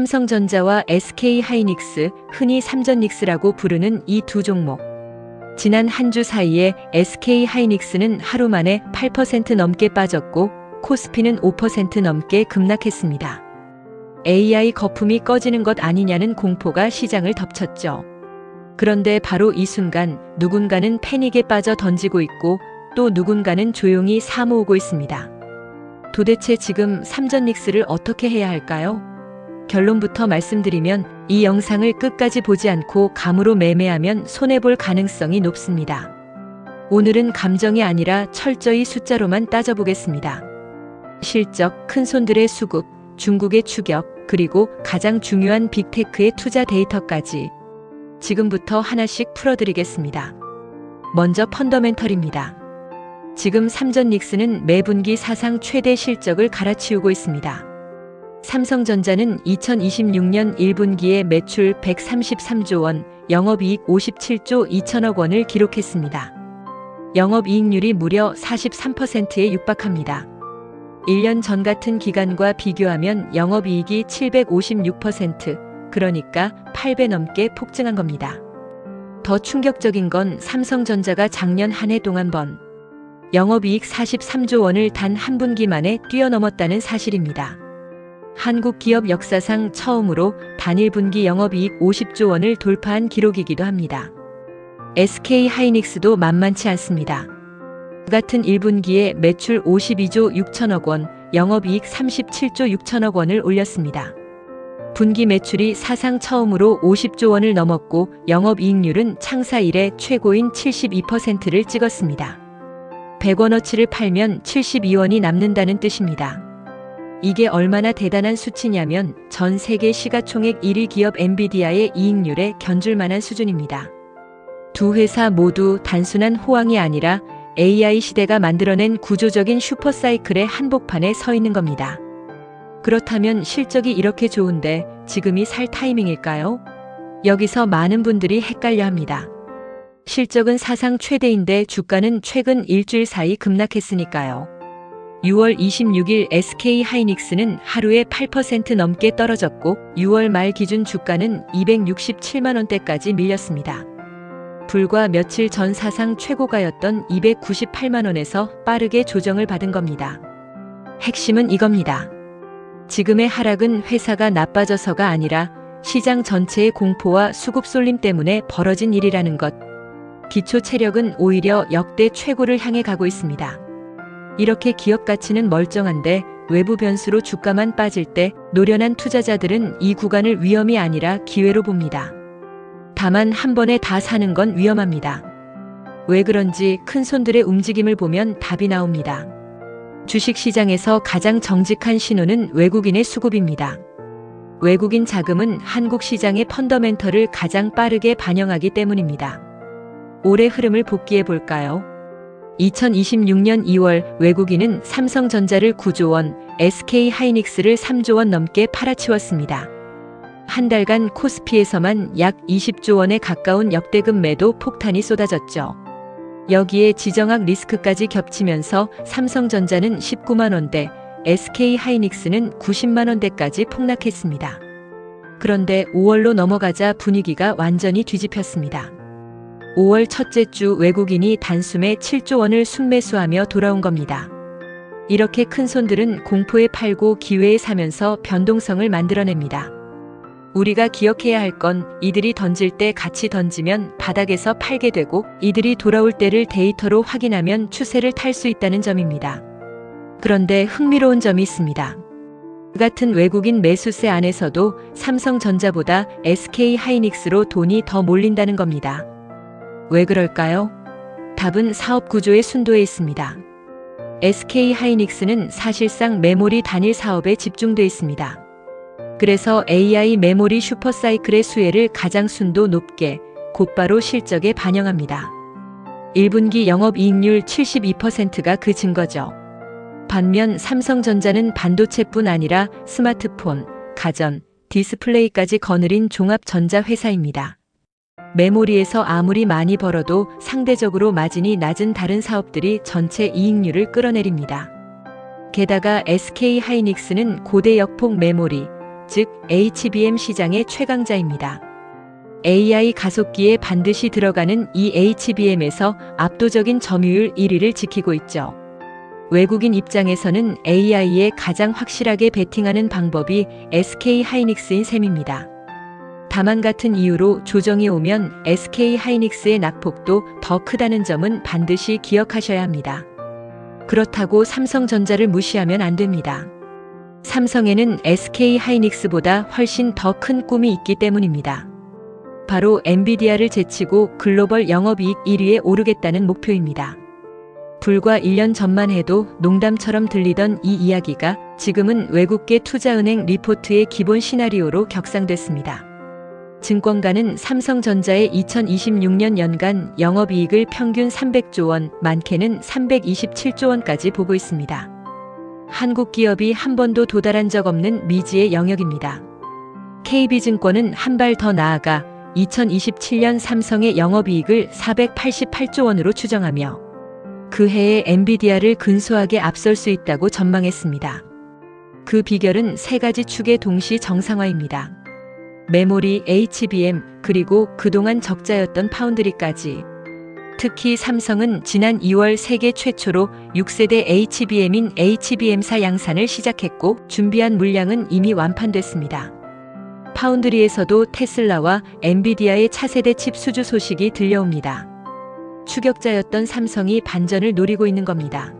삼성전자와 SK하이닉스, 흔히 삼전닉스라고 부르는 이 두 종목. 지난 한 주 사이에 SK하이닉스는 하루 만에 8% 넘게 빠졌고 코스피는 5% 넘게 급락했습니다. AI 거품이 꺼지는 것 아니냐는 공포가 시장을 덮쳤죠. 그런데 바로 이 순간 누군가는 패닉에 빠져 던지고 있고 또 누군가는 조용히 사모으고 있습니다. 도대체 지금 삼전닉스를 어떻게 해야 할까요? 결론부터 말씀드리면 이 영상을 끝까지 보지 않고 감으로 매매하면 손해볼 가능성이 높습니다. 오늘은 감정이 아니라 철저히 숫자로만 따져보겠습니다. 실적, 큰손들의 수급, 중국의 추격, 그리고 가장 중요한 빅테크의 투자 데이터까지 지금부터 하나씩 풀어드리겠습니다. 먼저 펀더멘털입니다. 지금 삼전닉스는 매분기 사상 최대 실적을 갈아치우고 있습니다. 삼성전자는 2026년 1분기에 매출 133조 원, 영업이익 57조 2천억 원을 기록했습니다. 영업이익률이 무려 43%에 육박합니다. 1년 전 같은 기간과 비교하면 영업이익이 756%, 그러니까 8배 넘게 폭증한 겁니다. 더 충격적인 건 삼성전자가 작년 한 해 동안 번 영업이익 43조 원을 단 한 분기 만에 뛰어넘었다는 사실입니다. 한국 기업 역사상 처음으로 단일 분기 영업이익 50조 원을 돌파한 기록이기도 합니다. SK하이닉스도 만만치 않습니다. 같은 1분기에 매출 52조 6천억 원, 영업이익 37조 6천억 원을 올렸습니다. 분기 매출이 사상 처음으로 50조 원을 넘었고 영업이익률은 창사 이래 최고인 72%를 찍었습니다. 100원어치를 팔면 72원이 남는다는 뜻입니다. 이게 얼마나 대단한 수치냐면 전 세계 시가총액 1위 기업 엔비디아의 이익률에 견줄 만한 수준입니다. 두 회사 모두 단순한 호황이 아니라 AI 시대가 만들어낸 구조적인 슈퍼사이클의 한복판에 서 있는 겁니다. 그렇다면 실적이 이렇게 좋은데 지금이 살 타이밍일까요? 여기서 많은 분들이 헷갈려 합니다. 실적은 사상 최대인데 주가는 최근 일주일 사이 급락했으니까요. 6월 26일 SK하이닉스는 하루에 8% 넘게 떨어졌고 6월 말 기준 주가는 267만 원대까지 밀렸습니다. 불과 며칠 전 사상 최고가였던 298만 원에서 빠르게 조정을 받은 겁니다. 핵심은 이겁니다. 지금의 하락은 회사가 나빠져서가 아니라 시장 전체의 공포와 수급 쏠림 때문에 벌어진 일이라는 것. 기초 체력은 오히려 역대 최고를 향해 가고 있습니다. 이렇게 기업 가치는 멀쩡한데 외부 변수로 주가만 빠질 때 노련한 투자자들은 이 구간을 위험이 아니라 기회로 봅니다. 다만 한 번에 다 사는 건 위험합니다. 왜 그런지 큰손들의 움직임을 보면 답이 나옵니다. 주식시장에서 가장 정직한 신호는 외국인의 수급입니다. 외국인 자금은 한국 시장의 펀더멘털을 가장 빠르게 반영하기 때문입니다. 올해 흐름을 복기해 볼까요? 2026년 2월 외국인은 삼성전자를 9조 원, SK하이닉스를 3조 원 넘게 팔아치웠습니다. 한 달간 코스피에서만 약 20조 원에 가까운 역대급 매도 폭탄이 쏟아졌죠. 여기에 지정학 리스크까지 겹치면서 삼성전자는 19만 원대, SK하이닉스는 90만 원대까지 폭락했습니다. 그런데 5월로 넘어가자 분위기가 완전히 뒤집혔습니다. 5월 첫째 주 외국인이 단숨에 7조 원을 순매수하며 돌아온 겁니다. 이렇게 큰손들은 공포에 팔고 기회에 사면서 변동성을 만들어냅니다. 우리가 기억해야 할 건 이들이 던질 때 같이 던지면 바닥에서 팔게 되고 이들이 돌아올 때를 데이터로 확인하면 추세를 탈 수 있다는 점입니다. 그런데 흥미로운 점이 있습니다. 같은 외국인 매수세 안에서도 삼성전자보다 SK하이닉스로 돈이 더 몰린다는 겁니다. 왜 그럴까요? 답은 사업 구조의 순도에 있습니다. SK하이닉스는 사실상 메모리 단일 사업에 집중돼 있습니다. 그래서 AI 메모리 슈퍼사이클의 수혜를 가장 순도 높게 곧바로 실적에 반영합니다. 1분기 영업이익률 72%가 그 증거죠. 반면 삼성전자는 반도체뿐 아니라 스마트폰, 가전, 디스플레이까지 거느린 종합 전자회사입니다. 메모리에서 아무리 많이 벌어도 상대적으로 마진이 낮은 다른 사업들이 전체 이익률을 끌어내립니다. 게다가 SK하이닉스는 고대 역폭 메모리, 즉 HBM 시장의 최강자입니다. AI 가속기에 반드시 들어가는 이 HBM에서 압도적인 점유율 1위를 지키고 있죠. 외국인 입장에서는 AI에 가장 확실하게 베팅하는 방법이 SK 하이닉스인 셈입니다. 다만 같은 이유로 조정이 오면 SK 하이닉스의 낙폭도 더 크다는 점은 반드시 기억하셔야 합니다. 그렇다고 삼성전자를 무시하면 안 됩니다. 삼성에는 SK 하이닉스보다 훨씬 더 큰 꿈이 있기 때문입니다. 바로 엔비디아를 제치고 글로벌 영업이익 1위에 오르겠다는 목표입니다. 불과 1년 전만 해도 농담처럼 들리던 이 이야기가 지금은 외국계 투자은행 리포트의 기본 시나리오로 격상됐습니다. 증권가는 삼성전자의 2026년 연간 영업이익을 평균 300조 원, 많게는 327조 원까지 보고 있습니다. 한국 기업이 한 번도 도달한 적 없는 미지의 영역입니다. KB증권은 한 발 더 나아가 2027년 삼성의 영업이익을 488조 원으로 추정하며 그 해에 엔비디아를 근소하게 앞설 수 있다고 전망했습니다. 그 비결은 세 가지 축의 동시 정상화입니다. 메모리, HBM, 그리고 그동안 적자였던 파운드리까지. 특히 삼성은 지난 2월 세계 최초로 6세대 HBM인 HBM4 양산을 시작했고 준비한 물량은 이미 완판됐습니다. 파운드리에서도 테슬라와 엔비디아의 차세대 칩 수주 소식이 들려옵니다. 추격자였던 삼성이 반전을 노리고 있는 겁니다.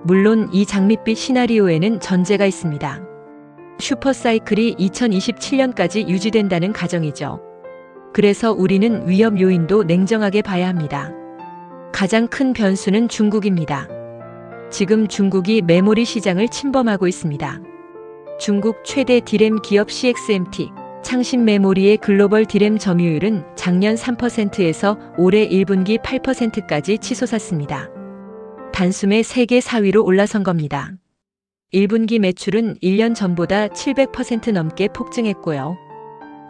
물론 이 장밋빛 시나리오에는 전제가 있습니다. 슈퍼사이클이 2027년까지 유지된다는 가정이죠. 그래서 우리는 위험 요인도 냉정하게 봐야 합니다. 가장 큰 변수는 중국입니다. 지금 중국이 메모리 시장을 침범하고 있습니다. 중국 최대 디램 기업 CXMT, 창신 메모리의 글로벌 디램 점유율은 작년 3%에서 올해 1분기 8%까지 치솟았습니다. 단숨에 세계 4위로 올라선 겁니다. 1분기 매출은 1년 전보다 700% 넘게 폭증했고요.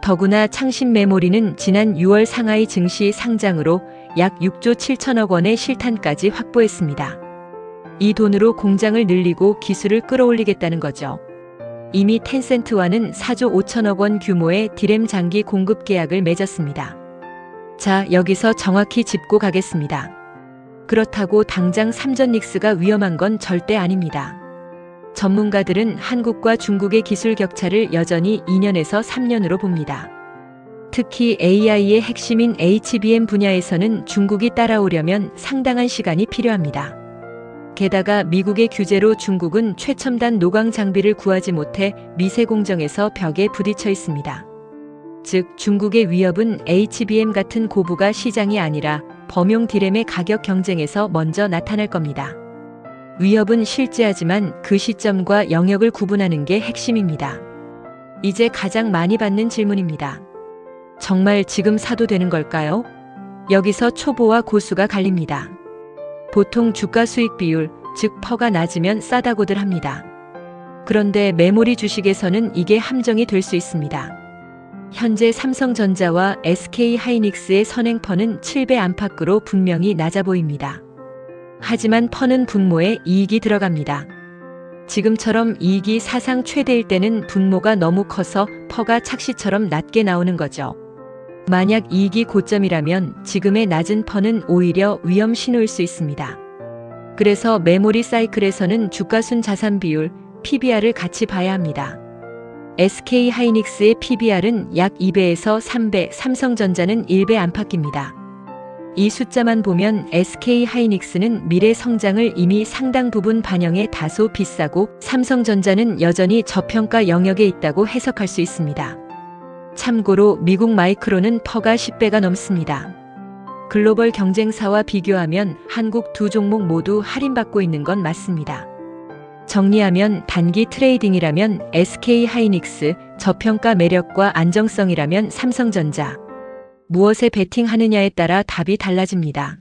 더구나 창신 메모리는 지난 6월 상하이 증시 상장으로 약 6조 7천억 원의 실탄까지 확보했습니다. 이 돈으로 공장을 늘리고 기술을 끌어올리겠다는 거죠. 이미 텐센트와는 4조 5천억 원 규모의 디램 장기 공급 계약을 맺었습니다. 자, 여기서 정확히 짚고 가겠습니다. 그렇다고 당장 삼전닉스가 위험한 건 절대 아닙니다. 전문가들은 한국과 중국의 기술 격차를 여전히 2년에서 3년으로 봅니다. 특히 AI의 핵심인 HBM 분야에서는 중국이 따라오려면 상당한 시간이 필요합니다. 게다가 미국의 규제로 중국은 최첨단 노광 장비를 구하지 못해 미세 공정에서 벽에 부딪혀 있습니다. 즉 중국의 위협은 HBM 같은 고부가 시장이 아니라 범용 디램의 가격 경쟁에서 먼저 나타날 겁니다. 위협은 실제하지만 그 시점과 영역을 구분하는 게 핵심입니다. 이제 가장 많이 받는 질문입니다. 정말 지금 사도 되는 걸까요? 여기서 초보와 고수가 갈립니다. 보통 주가 수익 비율, 즉 퍼가 낮으면 싸다고들 합니다. 그런데 메모리 주식에서는 이게 함정이 될 수 있습니다. 현재 삼성전자와 SK 하이닉스의 선행 퍼는 7배 안팎으로 분명히 낮아 보입니다. 하지만 퍼는 분모에 이익이 들어갑니다. 지금처럼 이익이 사상 최대일 때는 분모가 너무 커서 퍼가 착시처럼 낮게 나오는 거죠. 만약 이익이 고점이라면 지금의 낮은 퍼는 오히려 위험 신호일 수 있습니다. 그래서 메모리 사이클에서는 주가순 자산 비율, PBR을 같이 봐야 합니다. SK 하이닉스의 PBR은 약 2배에서 3배, 삼성전자는 1배 안팎입니다. 이 숫자만 보면 SK 하이닉스는 미래 성장을 이미 상당 부분 반영해 다소 비싸고 삼성전자는 여전히 저평가 영역에 있다고 해석할 수 있습니다. 참고로 미국 마이크론은 퍼가 10배가 넘습니다. 글로벌 경쟁사와 비교하면 한국 두 종목 모두 할인받고 있는 건 맞습니다. 정리하면 단기 트레이딩이라면 SK 하이닉스, 저평가 매력과 안정성이라면 삼성전자. 무엇에 베팅하느냐에 따라 답이 달라집니다.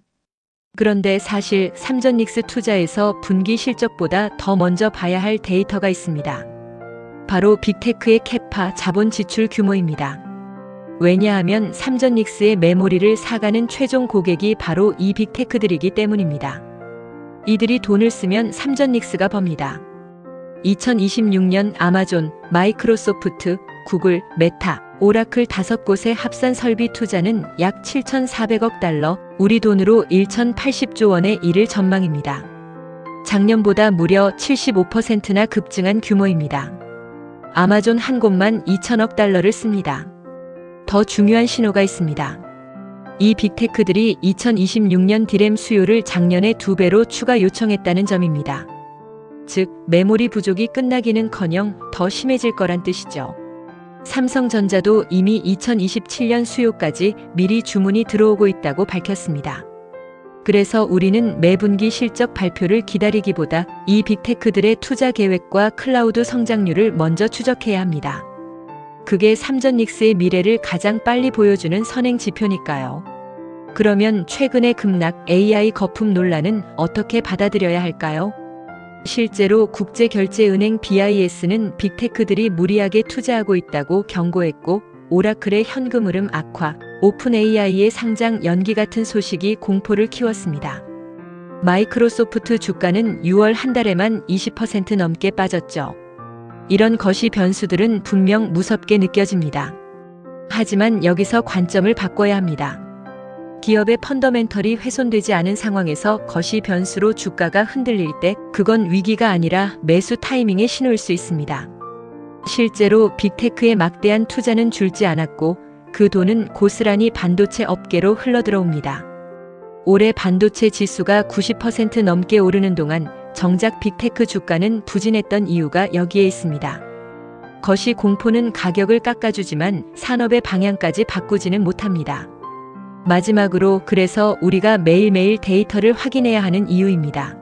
그런데 사실 삼전닉스 투자에서 분기 실적보다 더 먼저 봐야 할 데이터가 있습니다. 바로 빅테크의 캐파 자본 지출 규모입니다. 왜냐하면 삼전닉스의 메모리를 사가는 최종 고객이 바로 이 빅테크들이기 때문입니다. 이들이 돈을 쓰면 삼전닉스가 법니다. 2026년 아마존, 마이크로소프트, 구글, 메타, 오라클 5곳의 합산 설비 투자는 약 7,400억 달러, 우리 돈으로 1,080조 원에 이를 전망입니다. 작년보다 무려 75%나 급증한 규모입니다. 아마존 한 곳만 2천억 달러를 씁니다. 더 중요한 신호가 있습니다. 이 빅테크들이 2026년 디램 수요를 작년의 2배로 추가 요청했다는 점입니다. 즉, 메모리 부족이 끝나기는커녕 더 심해질 거란 뜻이죠. 삼성전자도 이미 2027년 수요까지 미리 주문이 들어오고 있다고 밝혔습니다. 그래서 우리는 매분기 실적 발표를 기다리기보다 이 빅테크들의 투자 계획과 클라우드 성장률을 먼저 추적해야 합니다. 그게 삼전닉스의 미래를 가장 빨리 보여주는 선행 지표니까요. 그러면 최근의 급락 AI 거품 논란은 어떻게 받아들여야 할까요? 실제로 국제결제은행 BIS는 빅테크들이 무리하게 투자하고 있다고 경고했고, 오라클의 현금 흐름 악화, 오픈 AI의 상장 연기 같은 소식이 공포를 키웠습니다. 마이크로소프트 주가는 6월 한 달에만 20% 넘게 빠졌죠. 이런 거시 변수들은 분명 무섭게 느껴집니다. 하지만 여기서 관점을 바꿔야 합니다. 기업의 펀더멘털이 훼손되지 않은 상황에서 거시 변수로 주가가 흔들릴 때 그건 위기가 아니라 매수 타이밍의 신호일 수 있습니다. 실제로 빅테크의 막대한 투자는 줄지 않았고 그 돈은 고스란히 반도체 업계로 흘러들어옵니다. 올해 반도체 지수가 90% 넘게 오르는 동안 정작 빅테크 주가는 부진했던 이유가 여기에 있습니다. 거시 공포는 가격을 깎아주지만 산업의 방향까지 바꾸지는 못합니다. 마지막으로 그래서 우리가 매일매일 데이터를 확인해야 하는 이유입니다.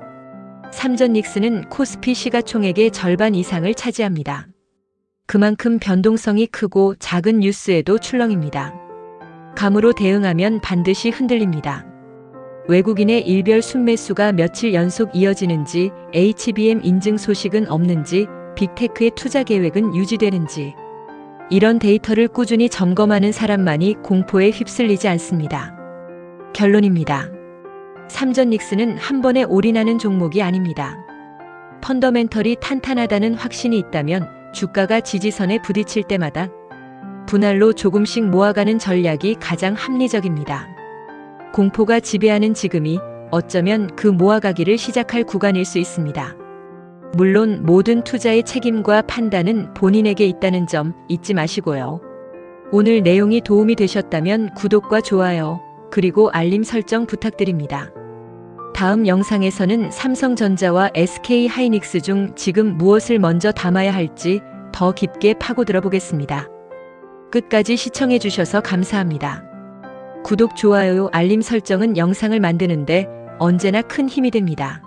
삼전닉스는 코스피 시가총액의 절반 이상을 차지합니다. 그만큼 변동성이 크고 작은 뉴스에도 출렁입니다. 감으로 대응하면 반드시 흔들립니다. 외국인의 일별 순매수가 며칠 연속 이어지는지, HBM 인증 소식은 없는지, 빅테크의 투자 계획은 유지되는지, 이런 데이터를 꾸준히 점검하는 사람만이 공포에 휩쓸리지 않습니다. 결론입니다. 삼전닉스는 한 번에 올인하는 종목이 아닙니다. 펀더멘털이 탄탄하다는 확신이 있다면 주가가 지지선에 부딪힐 때마다 분할로 조금씩 모아가는 전략이 가장 합리적입니다. 공포가 지배하는 지금이 어쩌면 그 모아가기를 시작할 구간일 수 있습니다. 물론 모든 투자의 책임과 판단은 본인에게 있다는 점 잊지 마시고요. 오늘 내용이 도움이 되셨다면 구독과 좋아요, 그리고 알림 설정 부탁드립니다. 다음 영상에서는 삼성전자와 SK하이닉스 중 지금 무엇을 먼저 담아야 할지 더 깊게 파고들어 보겠습니다. 끝까지 시청해 주셔서 감사합니다. 구독, 좋아요, 알림 설정은 영상을 만드는데 언제나 큰 힘이 됩니다.